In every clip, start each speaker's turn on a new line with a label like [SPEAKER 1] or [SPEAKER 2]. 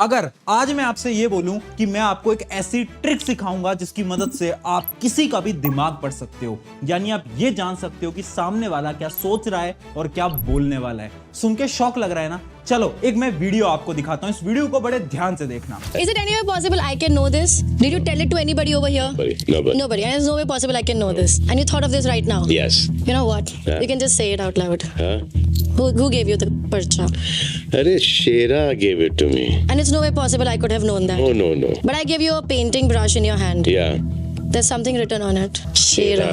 [SPEAKER 1] अगर आज मैं आपसे ये बोलूं कि मैं आपको एक ऐसी ट्रिक सिखाऊंगा जिसकी मदद से आप किसी का भी दिमाग पढ़ सकते हो, यानी आप ये जान सकते हो कि सामने वाला क्या सोच रहा है और क्या बोलने वाला है। सुन के शौक लग रहा है ना? चलो एक मैं वीडियो आपको दिखाता हूँ, इस वीडियो को बड़े ध्यान से देखना।
[SPEAKER 2] Is it any way possible I can know this? Did you tell it to anybody over here?
[SPEAKER 3] Nobody.
[SPEAKER 2] Nobody. And there's no way possible I can know this. And you thought of this right now?
[SPEAKER 3] Yes.
[SPEAKER 2] You know what?
[SPEAKER 3] Yeah.
[SPEAKER 2] You can just say it out loud.
[SPEAKER 3] Huh?
[SPEAKER 2] Who gave you the parcha?
[SPEAKER 3] Arey, Shera gave it to me.
[SPEAKER 2] And it's no way possible I could have known that.
[SPEAKER 3] Oh, no.
[SPEAKER 2] But I gave you a painting brush in your hand.
[SPEAKER 3] Yeah.
[SPEAKER 2] There's something written on it. Shera.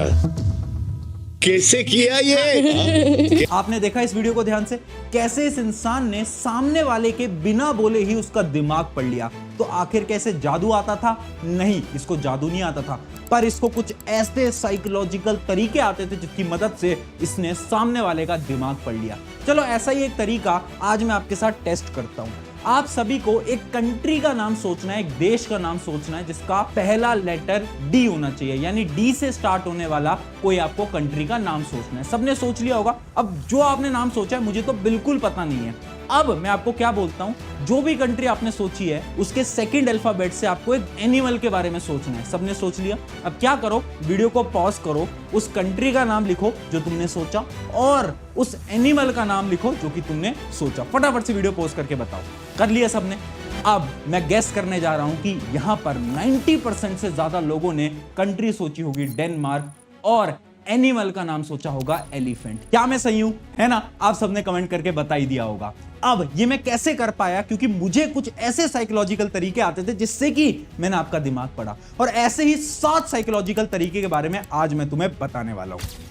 [SPEAKER 3] कैसे किया ये?
[SPEAKER 1] आपने देखा इस video को ध्यान से, कैसे इस इंसान ने सामने वाले के बिना बोले ही उसका दिमाग पढ़ लिया। तो आखिर कैसे जादू आता था? नहीं, इसको जादू नहीं आता था, पर इसको कुछ ऐसे साइकोलॉजिकल तरीके आते थे जिसकी मदद से इसने सामने वाले का दिमाग पढ़ लिया। चलो ऐसा ही एक तरीका आज मैं आपके साथ टेस्ट करता हूं। आप सभी को एक कंट्री का नाम सोचना है, एक देश का नाम सोचना है जिसका पहला लेटर डी होना चाहिए, यानी डी से स्टार्ट होने वाला कोई आपको कंट्री का नाम सोचना है। सबने सोच लिया होगा। अब जो आपने नाम सोचा है मुझे तो बिल्कुल पता नहीं है। अब मैं आपको क्या बोलता हूं, जो भी कंट्री आपने सोची है उसके सेकंड अल्फाबेट से आपको एक एनिमल के बारे में सोचना है। सबने सोच लिया? अब क्या करो, वीडियो को पॉज करो, उस कंट्री का नाम लिखो जो तुमने सोचा और उस एनिमल का नाम लिखो जो कि तुमने सोचा। फटाफट से वीडियो पॉज करके बताओ, कर लिया सबने? अब मैं गेस करने जा रहा हूं कि यहां पर 90% से ज्यादा लोगों ने कंट्री सोची होगी डेनमार्क और एनिमल का नाम सोचा होगा एलिफेंट। क्या मैं सही हूं? है ना? आप सबने कमेंट करके बता ही दिया होगा। अब ये मैं कैसे कर पाया? क्योंकि मुझे कुछ ऐसे साइकोलॉजिकल तरीके आते थे जिससे कि मैंने आपका दिमाग पढ़ा, और ऐसे ही 7 साइकोलॉजिकल तरीके के बारे में आज मैं तुम्हें बताने वाला हूं।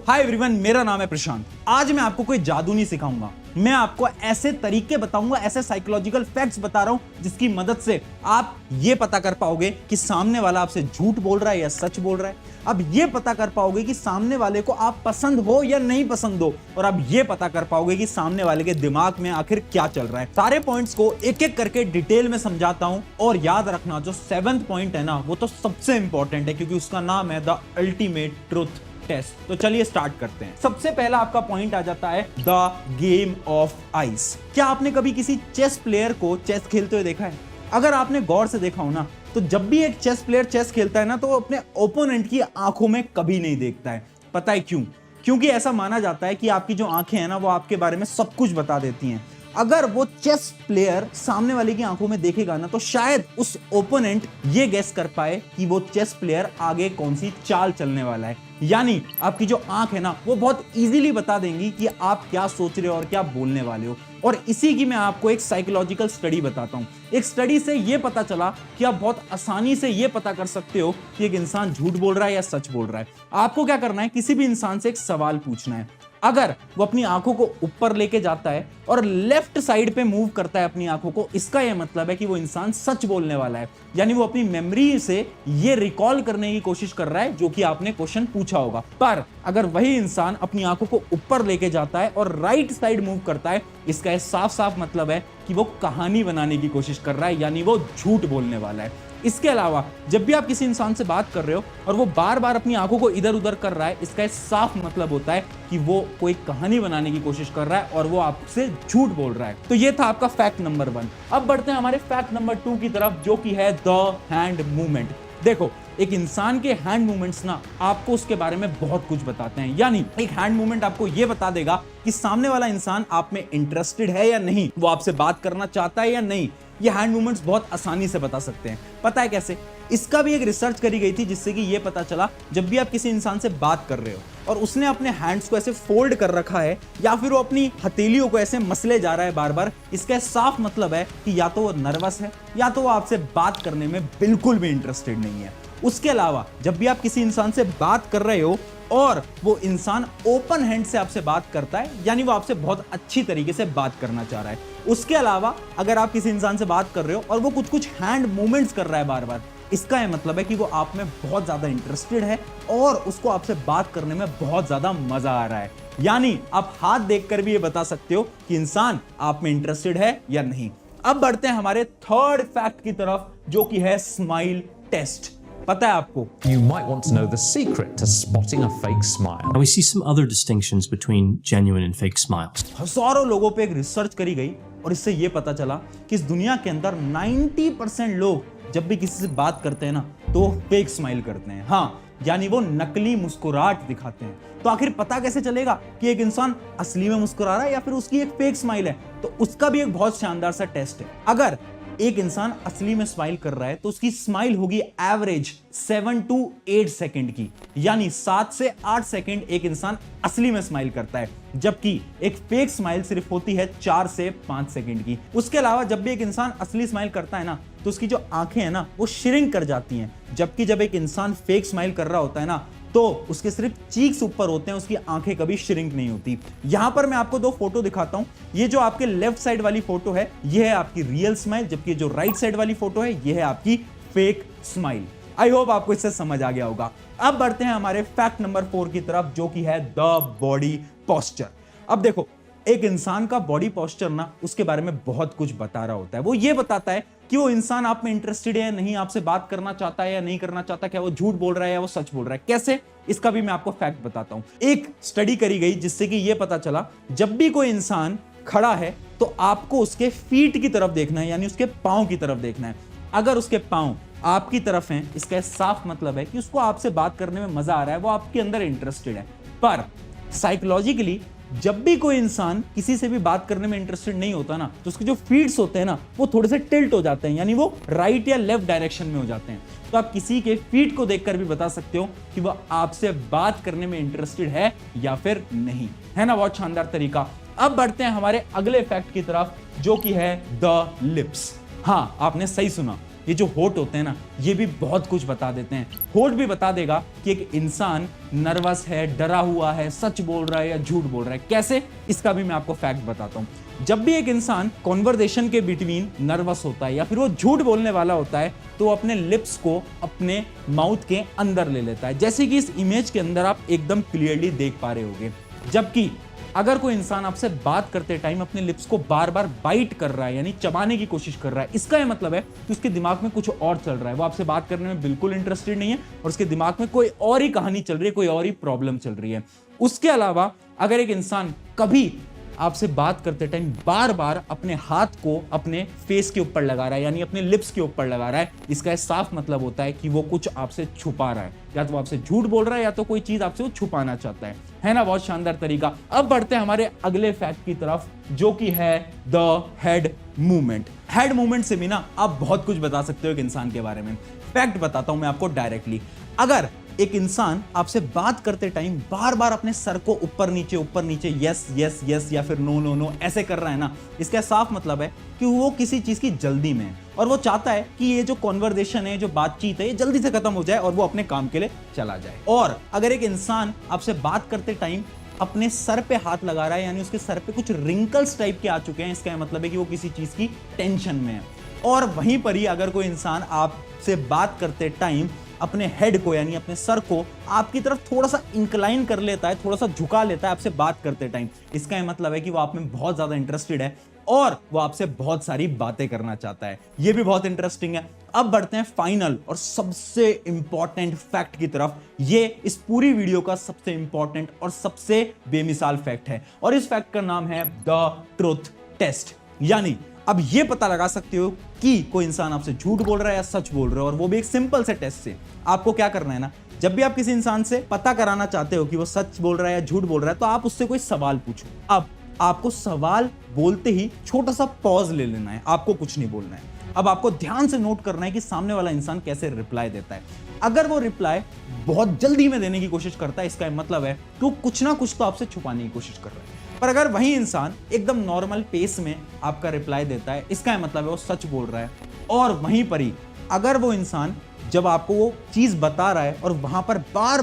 [SPEAKER 1] हाय एवरीवन, मेरा नाम है प्रशांत। आज मैं आपको कोई जादू नहीं सिखाऊंगा, मैं आपको ऐसे तरीके बताऊंगा, ऐसे साइकोलॉजिकल फैक्ट्स बता रहा हूं जिसकी मदद से आप ये पता कर पाओगे कि सामने वाला आपसे झूठ बोल रहा है या सच बोल रहा है। अब ये पता कर पाओगे कि सामने वाले को आप पसंद हो या नहीं पसंद हो, और अब ये पता कर पाओगे कि सामने वाले के दिमाग में आखिर क्या चल रहा है। सारे पॉइंट्स को एक एक करके डिटेल में समझाता हूं, और याद रखना जो 7th पॉइंट है ना, वो तो सबसे इंपॉर्टेंट है क्योंकि उसका नाम है द अल्टीमेट ट्रुथ टेस्ट। तो चलिए स्टार्ट करते हैं। सबसे पहला आपका पॉइंट आ जाता है द गेम ऑफ आइस। क्या आपने कभी किसी चेस प्लेयर को चेस खेलते हुए देखा है? अगर आपने गौर से देखा हो ना, तो जब भी एक चेस प्लेयर चेस खेलता है ना, तो वो अपने ओपोनेंट की आंखों में कभी नहीं देखता है। पता है क्यों? क्योंकि ऐसा माना जाता है कि आपकी जो आंखें हैं ना, वो आपके बारे में सब कुछ बता देती हैं। अगर वो चेस प्लेयर सामने वाले की आंखों में देखेगा ना, तो शायद उस ओपोनेंट ये गेस कर पाए कि वो चेस प्लेयर आगे कौन सी चाल चलने वाला है। यानी आपकी जो आंख है ना, वो बहुत इजीली बता देंगी कि आप क्या सोच रहे हो और क्या बोलने वाले हो। और इसी की मैं आपको एक साइकोलॉजिकल स्टडी बताता हूं। एक स्टडी से ये पता चला कि आप बहुत आसानी से ये पता कर सकते हो कि एक इंसान झूठ बोल रहा है या सच बोल रहा है। आपको क्या करना है, किसी भी इंसान से एक सवाल पूछना है। अगर वो अपनी आंखों को ऊपर लेके जाता है और लेफ्ट साइड पे मूव करता है अपनी आंखों को, इसका यह मतलब है कि वो इंसान सच बोलने वाला है। यानी वो अपनी मेमोरी से ये रिकॉल करने की कोशिश कर रहा है जो कि आपने क्वेश्चन पूछा होगा। पर अगर वही इंसान अपनी आंखों को ऊपर लेके जाता है और राइट साइड मूव करता है, इसका साफ साफ मतलब है कि वो कहानी बनाने की कोशिश कर रहा है, यानी वो झूठ बोलने वाला है। इसके अलावा जब भी आप किसी इंसान से बात कर रहे हो और वो बार बार अपनी आंखों को इधर उधर कर रहा है, इसका साफ मतलब होता है कि वो कोई कहानी बनाने की कोशिश कर रहा है और वो आपसे झूठ बोल रहा है। तो ये था आपका फैक्ट नंबर 1। अब बढ़ते हैं हमारे फैक्ट नंबर 2 की तरफ, जो कि है द हैंड मूवमेंट। देखो, एक इंसान के हैंड मूवमेंट्स ना आपको उसके बारे में बहुत कुछ बताते हैं। यानी एक हैंड मूवमेंट आपको यह बता देगा कि सामने वाला इंसान आप में इंटरेस्टेड है या नहीं, वो आपसे बात करना चाहता है या नहीं। ये हैंड मूवमेंट्स बहुत आसानी से बता सकते हैं। पता है कैसे? इसका भी एक रिसर्च करी गई थी जिससे कि ये पता चला, जब भी आप किसी इंसान से बात कर रहे हो और उसने अपने हैंड्स को ऐसे फोल्ड कर रखा है या फिर वो अपनी हथेलियों को ऐसे मसले जा रहा है बार बार, इसका साफ मतलब है कि या तो वो नर्वस है या तो वो आपसे बात करने में बिल्कुल भी इंटरेस्टेड नहीं है। उसके अलावा जब भी आप किसी इंसान से बात कर रहे हो और वो इंसान ओपन हैंड से आपसे बात करता है, यानी वो आपसे बहुत अच्छी तरीके से बात करना चाह रहा है। उसके अलावा अगर आप किसी इंसान से बात कर रहे हो और वो कुछ कुछ हैंड मूवमेंट्स कर रहा है बार बार, इसका यह मतलब है कि वो आप में बहुत ज्यादा इंटरेस्टेड है और उसको आपसे बात करने में बहुत ज्यादा मजा आ रहा है। यानी आप हाथ देखकर भी ये बता सकते हो कि इंसान आप में इंटरेस्टेड है या नहीं। अब बढ़ते हैं हमारे 3rd फैक्ट की तरफ, जो कि है स्माइल टेस्ट। पता है आपको?
[SPEAKER 4] You might want to know the secret to spotting a fake smile.
[SPEAKER 5] Now we see some other distinctions between genuine and fake smiles.
[SPEAKER 1] हजारों लोगों पे एक रिसर्च करी गई और इससे ये पता चला कि इस दुनिया के अंदर 90% लोग जब भी किसी से बात करते हैं ना तो फेक स्माइल करते हैं। हाँ, यानी वो नकली मुस्कुराहट दिखाते हैं। तो आखिर पता कैसे चलेगा कि एक इंसान असली में मुस्कुरा रहा है या फिर उसकी एक फेक स्माइल है? तो उसका भी एक बहुत शानदार सा टेस्ट है। अगर एक इंसान असली में स्माइल कर रहा है तो उसकी स्माइल होगी एवरेज 7 to 8 सेकंड की, यानी 7 से 8 सेकंड एक इंसान असली में स्माइल करता है, जबकि एक फेक स्माइल सिर्फ होती है 4 से 5 सेकंड की। उसके अलावा जब भी एक इंसान असली स्माइल करता है ना तो उसकी जो आंखें हैं ना वो श्रिंक कर जाती हैं, जबकि जब एक इंसान फेक स्माइल कर रहा होता है ना तो उसके सिर्फ चीक्स ऊपर होते हैं, उसकी आंखें कभी श्रिंक नहीं होती। यहां पर मैं आपको दो फोटो दिखाता हूं। ये जो आपके लेफ्ट साइड वाली फोटो है ये है आपकी रियल स्माइल, जबकि जो राइट साइड वाली फोटो है ये है आपकी फेक स्माइल। आई होप आपको इससे समझ आ गया होगा। अब बढ़ते हैं हमारे फैक्ट नंबर 4 की तरफ, जो कि है द बॉडी पोस्चर। अब देखो, एक इंसान का बॉडी पोस्चर ना उसके बारे में बहुत कुछ बता रहा होता है। वो ये बताता है कि वो इंसान आप में इंटरेस्टेड है या नहीं, आपसे बात करना चाहता है या नहीं करना चाहता, क्या वो झूठ बोल रहा है या वो सच बोल रहा है। कैसे? इसका भी मैं आपको फैक्ट बताता हूं। एक स्टडी करी गई जिससे कि ये पता चला जब भी कोई इंसान खड़ा है तो आपको उसके फीट की तरफ देखना है, यानी उसके पांव की तरफ देखना है। अगर उसके पांव आपकी तरफ हैं, इसका साफ मतलब है कि उसको आपसे बात करने में मजा आ रहा है, वो आपके अंदर इंटरेस्टेड है। पर साइकोलॉजिकली जब भी कोई इंसान किसी से भी बात करने में इंटरेस्टेड नहीं होता ना तो उसके जो फीट्स होते हैं ना वो थोड़े से टिल्ट हो जाते हैं, यानी वो राइट या लेफ्ट डायरेक्शन में हो जाते हैं। तो आप किसी के फीट को देखकर भी बता सकते हो कि वह आपसे बात करने में इंटरेस्टेड है या फिर नहीं। है ना बहुत शानदार तरीका। अब बढ़ते हैं हमारे अगले फैक्ट की तरफ, जो कि है द लिप्स। हाँ, आपने सही सुना, ये जो होठ होते हैं ना ये भी बहुत कुछ बता देते हैं। होठ भी बता देगा कि एक इंसान नर्वस है, डरा हुआ है, सच बोल रहा है या झूठ बोल रहा है। कैसे? इसका भी मैं आपको फैक्ट बताता हूं। जब भी एक इंसान कॉन्वर्सेशन के बिटवीन नर्वस होता है या फिर वो झूठ बोलने वाला होता है तो वो अपने लिप्स को अपने माउथ के अंदर ले लेता है, जैसे कि इस इमेज के अंदर आप एकदम क्लियरली देख पा रहे होगे। जबकि अगर कोई इंसान आपसे बात करते टाइम अपने लिप्स को बार बार बाइट कर रहा है, यानी चबाने की कोशिश कर रहा है, इसका यह मतलब है कि उसके दिमाग में कुछ और चल रहा है, वो आपसे बात करने में बिल्कुल इंटरेस्टेड नहीं है और उसके दिमाग में कोई और ही कहानी चल रही है, कोई और ही प्रॉब्लम चल रही है। उसके अलावा अगर एक इंसान कभी आपसे बात करते टाइम बार बार अपने हाथ को अपने फेस के ऊपर लगा रहा है, यानी अपने लिप्स के ऊपर लगा रहा है, इसका साफ मतलब होता है कि वो कुछ आपसे छुपा रहा है, या तो वो आपसे झूठ बोल रहा है या तो कोई चीज आपसे वो छुपाना चाहता है ना बहुत शानदार तरीका। अब बढ़ते हैं हमारे अगले फैक्ट की तरफ, जो कि है the head movement. Head movement से भी ना आप बहुत कुछ बता सकते हो एक इंसान के बारे में। फैक्ट बताता हूं मैं आपको डायरेक्टली। अगर एक इंसान आपसे बात करते टाइम बार बार अपने सर को ऊपर नीचे यस यस यस या फिर नो नो नो ऐसे कर रहा है ना, इसका साफ मतलब है कि वो किसी चीज की जल्दी में है और वो चाहता है कि ये जो कॉन्वर्सेशन है, जो बातचीत है, ये जल्दी से खत्म हो जाए और वो अपने काम के लिए चला जाए। और अगर एक इंसान आपसे बात करते टाइम अपने सर पे हाथ लगा रहा है, यानी उसके सर पे कुछ रिंकल्स टाइप के आ चुके हैं, इसका मतलब है कि वो किसी चीज की टेंशन में है। और वहीं पर ही अगर कोई इंसान आपसे बात करते टाइम अपने हेड को, यानी अपने सर को आपकी तरफ थोड़ा सा इंक्लाइन कर लेता है, थोड़ा सा झुका लेता है आपसे बात करते टाइम, इसका ये मतलब है कि वो आप में बहुत ज्यादा इंटरेस्टेड है और वो आपसे बहुत सारी बातें करना चाहता है। ये भी बहुत इंटरेस्टिंग है। अब बढ़ते हैं फाइनल और सबसे इंपॉर्टेंट फैक्ट की तरफ। ये इस पूरी वीडियो का सबसे इंपॉर्टेंट और सबसे बेमिसाल फैक्ट है और इस फैक्ट का नाम है द ट्रुथ टेस्ट। यानी अब ये पता लगा सकते हो कि कोई इंसान आपसे झूठ बोल रहा है या सच बोल रहा है, और वो भी एक सिंपल से टेस्ट से। आपको क्या करना है ना, जब भी आप किसी इंसान से पता कराना चाहते हो कि वो सच बोल रहा है या झूठ बोल रहा है, तो आप उससे कोई सवाल पूछो। अब आपको सवाल बोलते ही छोटा सा पॉज ले लेना है, आपको कुछ नहीं बोलना है। अब आपको ध्यान से नोट करना है कि सामने वाला इंसान कैसे रिप्लाई देता है। अगर वो रिप्लाई बहुत जल्दी में देने की कोशिश करता है, इसका मतलब है कि वो कुछ ना कुछ तो आपसे छुपाने की कोशिश कर रहा है। पर अगर वही इंसान एकदम नॉर्मल पेस में आपका रिप्लाई देता है, इसका मतलब है वो सच बोल रहा है। और वहीं पर ही अगर वो इंसान जब आपको वो चीज बता रहा है और वहां पर बार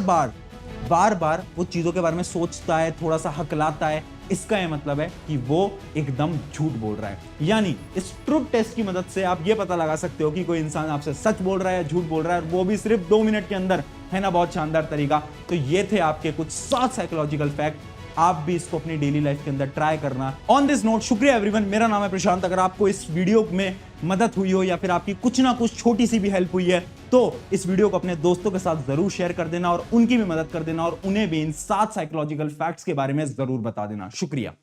[SPEAKER 1] बार वो चीजों के बारे में सोचता है, थोड़ा सा हकलाता है, इसका यह मतलब है कि वो एकदम झूठ बोल रहा है। यानी इस ट्रुथ टेस्ट की मदद से आप ये पता लगा सकते हो कि कोई इंसान आपसे सच बोल रहा है या झूठ बोल रहा है, और वो भी सिर्फ 2 मिनट के अंदर। है ना बहुत शानदार तरीका। तो ये थे आपके कुछ 7 साइकोलॉजिकल फैक्ट। आप भी इसको अपनी डेली लाइफ के अंदर ट्राई करना। ऑन दिस नोट, शुक्रिया एवरीवन। मेरा नाम है प्रशांत। अगर आपको इस वीडियो में मदद हुई हो या फिर आपकी कुछ ना कुछ छोटी सी भी हेल्प हुई है तो इस वीडियो को अपने दोस्तों के साथ जरूर शेयर कर देना और उनकी भी मदद कर देना और उन्हें भी इन 7 साइकोलॉजिकल फैक्ट्स के बारे में जरूर बता देना। शुक्रिया।